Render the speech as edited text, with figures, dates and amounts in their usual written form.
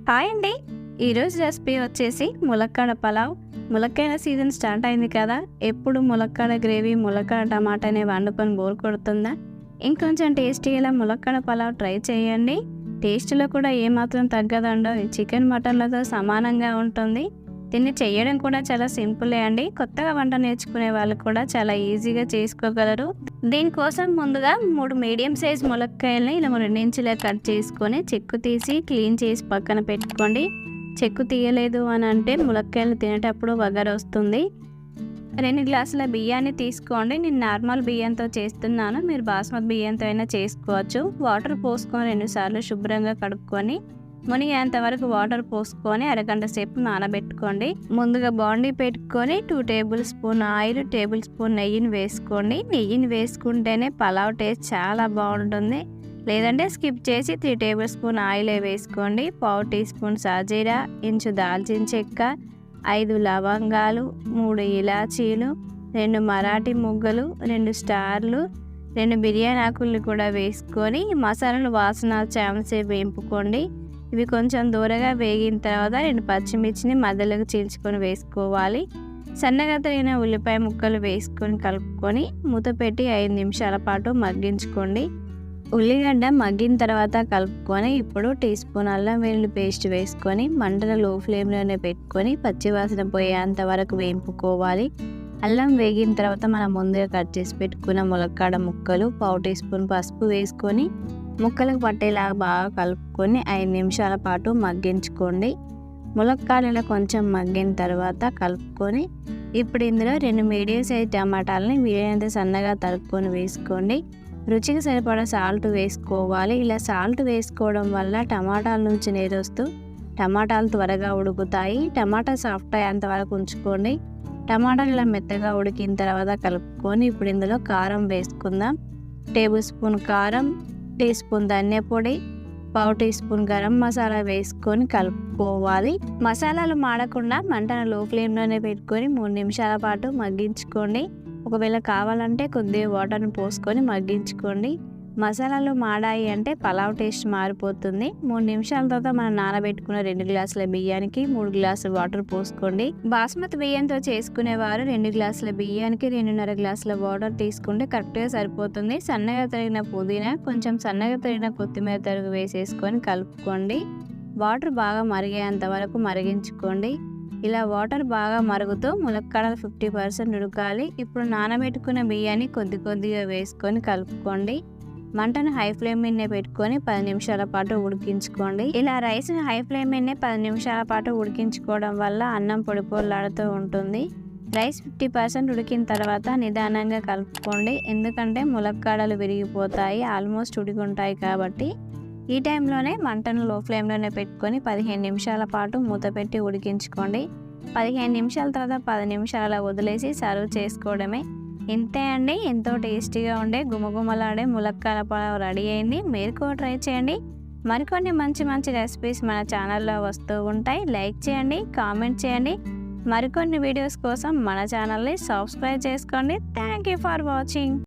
Hi అండి. ఈరోజు recipe వచ్చేసి ములక్కాడ పలావ్. ములక్కాడ సీజన్ స్టార్ట్ అయింది కదా, ఎప్పుడు ములక్కాడ గ్రేవీ, ములక్కాడ టమాటానే వండుకొని బోర్ కొడుతుందా? ఇంకొంచెం టేస్టీగా ములక్కాడ పలావ్ ట్రై చేయండి. టేస్ట్లో కూడా ఏమాత్రం తగ్గదండో, చికెన్ మటన్లతో సమానంగా ఉంటుంది. దీన్ని చేయడం కూడా చాలా సింపులే అండి. కొత్తగా వంట నేర్చుకునే వాళ్ళు కూడా చాలా ఈజీగా చేసుకోగలరు. దీనికోసం ముందుగా 3 మీడియం సైజ్ ములక్కాయలని ఇలా 2 ఇంచులా కట్ చేసుకొని చెక్కు తీసి క్లీన్ చేసి పక్కన పెట్టుకోండి. చెక్కు తీయలేదు అని అంటే ములక్కాయలు తినేటప్పుడు వగరు వస్తుంది. 2 గ్లాసుల బియ్యాన్ని తీసుకోండి. నేను నార్మల్ బియ్యంతో చేస్తున్నాను, మీరు బాస్మతి బియ్యంతో అయినా చేసుకోవచ్చు. వాటర్ పోసుకొని 2 సార్లు శుభ్రంగా కడుక్కొని మునిగేంత వరకు వాటర్ పోసుకొని అరగంట సేపు నానబెట్టుకోండి. ముందుగా బాండీ పెట్టుకొని 2 table spoon oil, table spoon నెయ్యిని వేసుకోండి. నెయ్యిని వేసుకుంటేనే పలావ్ టేస్ట్ చాలా బాగుంటుంది. లేదంటే స్కిప్ చేసి 3 టేబుల్ స్పూన్ ఆయిలే వేసుకోండి. 1/2 టీ స్పూన్ సాజీరా, ఇంచు దాల్చిన చెక్క, 5 లవంగాలు, 3 ఇలాచీలు, 2 మరాఠీ మొగ్గలు, 2 స్టార్లు, 2 బిర్యానీ ఆకులు కూడా వేసుకొని మసాలాలు వాసన చామసేపు వేపుకోండి. ఇవి కొంచెం దూరగా వేగిన తర్వాత 2 పచ్చిమిర్చిని మధ్యలోకి చీల్చుకొని వేసుకోవాలి. సన్నగా తరిగిన ఉల్లిపాయ ముక్కలు వేసుకొని కలుపుకొని మూత పెట్టి 5 నిమిషాల పాటు మగ్గించుకోండి. ఉల్లిగడ్డ మగ్గిన తర్వాత కలుపుకొని ఇప్పుడు టీ స్పూన్ అల్లం వెల్లుల్లి పేస్ట్ వేసుకొని మంటలు లో ఫ్లేమ్లోనే పెట్టుకొని పచ్చివాసన పోయేంత వరకు వేపుకోవాలి. అల్లం వేగిన తర్వాత మనం ముందుగా కట్ చేసి పెట్టుకున్న ములక్కాడ ముక్కలు, 1/2 టీ స్పూన్ పసుపు వేసుకొని ముక్కలకు పట్టేలాగా బాగా కలుపుకొని 5 నిమిషాల పాటు మగ్గించుకోండి. ములక్కాడలు కొంచెం మగ్గిన తర్వాత కలుపుకొని ఇప్పుడు ఇందులో 2 మీడియం సైజ్ టమాటాలని వీలైనంత సన్నగా తరుక్కొని వేసుకోండి. రుచికి సరిపడా సాల్ట్ వేసుకోవాలి. ఇలా సాల్ట్ వేసుకోవడం వల్ల టమాటాల నుంచి నీరు వస్తూ టమాటాలు త్వరగా ఉడుకుతాయి. టమాటా సాఫ్ట్ అయ్యేంత వరకు ఉంచుకోండి. టమాటాలు ఇలా మెత్తగా ఉడికిన తర్వాత కలుపుకొని ఇప్పుడు ఇందులో కారం వేసుకుందాం. టేబుల్ స్పూన్ కారం, టీ స్పూన్ ధనియా పొడి, 1/2 టీ స్పూన్ గరం మసాలా వేసుకొని కలుపుకోవాలి. మసాలాలు మాడకుండా మంటను లో ఫ్లేమ్లోనే పెట్టుకొని 3 నిమిషాల పాటు మగ్గించుకోండి. ఒకవేళ కావాలంటే కొద్దిగా వాటర్ని పోసుకొని మగ్గించుకోండి. మసాలాలు మాడాయి అంటే పలావ్ టేస్ట్ మారిపోతుంది. 3 నిమిషాల తర్వాత మనం నానబెట్టుకున్న 2 గ్లాసుల బియ్యానికి 3 గ్లాసుల వాటర్ పోసుకోండి. బాస్మతి బియ్యంతో చేసుకునేవారు 2 గ్లాసుల బియ్యానికి 2.5 గ్లాసుల వాటర్ తీసుకుంటే కరెక్ట్గా సరిపోతుంది. సన్నగా తరిగిన పుదీనా, కొంచెం సన్నగా తరిగిన కొత్తిమీర తరుగు వేసేసుకొని కలుపుకోండి. వాటర్ బాగా మరిగేంత వరకు మరిగించుకోండి. ఇలా వాటర్ బాగా మరుగుతూ ములక్కాడలు 50% ఉడకాలి. ఇప్పుడు నానబెట్టుకున్న బియ్యాన్ని కొద్దిగా వేసుకొని కలుపుకోండి. మంటను హై ఫ్లేమ్ మీదనే పెట్టుకొని 10 నిమిషాల పాటు ఉడికించుకోండి. ఇలా రైస్ని హై ఫ్లేమ్ మీదనే 10 నిమిషాల పాటు ఉడికించుకోవడం వల్ల అన్నం పొడి పొల్లాడుతూ ఉంటుంది. రైస్ 50% ఉడికిన తర్వాత నిదానంగా కలుపుకోండి, ఎందుకంటే ములక్కాడలు విరిగిపోతాయి, ఆల్మోస్ట్ ఉడికింటాయి కాబట్టి. ఈ టైంలోనే మంటను లో ఫ్లేమ్లోనే పెట్టుకొని 15 నిమిషాల పాటు మూత పెట్టి ఉడికించుకోండి. 15 నిమిషాల తర్వాత 10 నిమిషాల వదిలేసి సర్వ్ చేసుకోవడమే. ఇంతే అండి, ఎంతో టేస్టీగా ఉండే గుమగుమలాడే ములక్కాడ పలావ్ రెడీ అయింది. మీరు కూడా ట్రై చేయండి. మరికొన్ని మంచి రెసిపీస్ మన ఛానల్లో వస్తూ ఉంటాయి. లైక్ చేయండి, కామెంట్ చేయండి. మరికొన్ని వీడియోస్ కోసం మన ఛానల్ని సబ్స్క్రైబ్ చేసుకోండి. Thank you for watching.